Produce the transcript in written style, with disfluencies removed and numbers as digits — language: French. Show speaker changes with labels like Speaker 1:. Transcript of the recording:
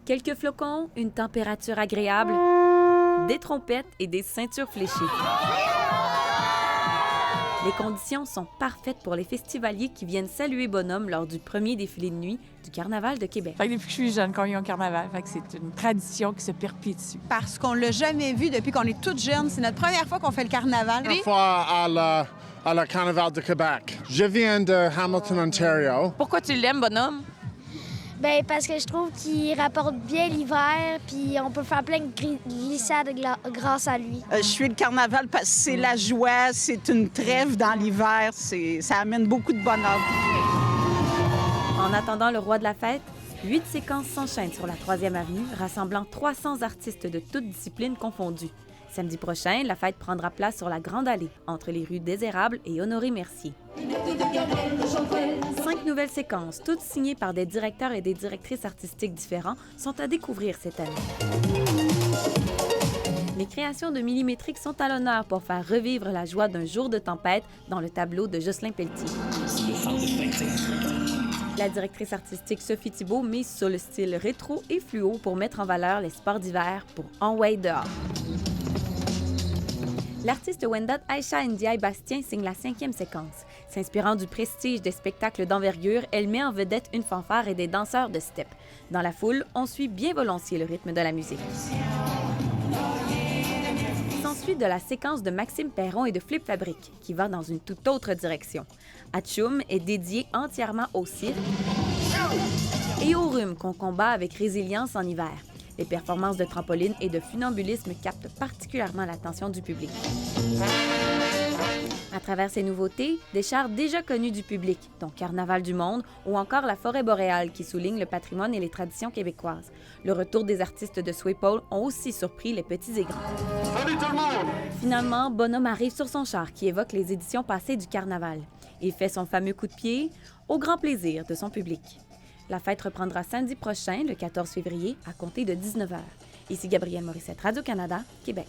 Speaker 1: Quelques flocons, une température agréable, des trompettes et des ceintures fléchées. Les conditions sont parfaites pour les festivaliers qui viennent saluer Bonhomme lors du premier défilé de nuit du Carnaval de Québec.
Speaker 2: Fait que depuis que je suis jeune, qu'on y a un carnaval, fait que c'est une tradition qui se perpétue.
Speaker 3: Parce qu'on l'a jamais vu depuis qu'on est toute jeune. C'est notre première fois qu'on fait le carnaval.
Speaker 4: Première fois à la Carnaval de Québec. Je viens de Hamilton, Ontario.
Speaker 2: Pourquoi tu l'aimes, Bonhomme?
Speaker 5: Bien, parce que je trouve qu'il rapporte bien l'hiver, puis on peut faire plein de glissades grâce à lui.
Speaker 6: Je suis le carnaval parce que c'est la joie, c'est une trêve dans l'hiver, ça amène beaucoup de bonheur.
Speaker 1: En attendant le roi de la fête, 8 séquences s'enchaînent sur la 3e avenue, rassemblant 300 artistes de toutes disciplines confondues. Samedi prochain, la fête prendra place sur la Grande Allée, entre les rues des Érables et Honoré-Mercier. 5 nouvelles séquences, toutes signées par des directeurs et des directrices artistiques différents, sont à découvrir cette année. Les créations de Millimétrique sont à l'honneur pour faire revivre la joie d'un jour de tempête dans le tableau de Jocelyn Pelletier. La directrice artistique Sophie Thibault mise sur le style rétro et fluo pour mettre en valeur les sports d'hiver pour Enway dehors. L'artiste Wendat Aïcha Ndiaye Bastien signe la 5e séquence. S'inspirant du prestige des spectacles d'envergure, elle met en vedette une fanfare et des danseurs de step. Dans la foule, on suit bien volontiers le rythme de la musique. S'ensuit de la séquence de Maxime Perron et de Flip Fabrique, qui va dans une toute autre direction. Atchoum est dédié entièrement au cirque et au rhume qu'on combat avec résilience en hiver. Les performances de trampoline et de funambulisme captent particulièrement l'attention du public. À travers ces nouveautés, des chars déjà connus du public, dont Carnaval du Monde ou encore la Forêt boréale qui souligne le patrimoine et les traditions québécoises. Le retour des artistes de Swaypole ont aussi surpris les petits et grands.
Speaker 4: Salut tout le monde!
Speaker 1: Finalement, Bonhomme arrive sur son char qui évoque les éditions passées du Carnaval. Il fait son fameux coup de pied au grand plaisir de son public. La fête reprendra samedi prochain, le 14 février, à compter de 19h. Ici Gabrielle Morissette, Radio-Canada, Québec.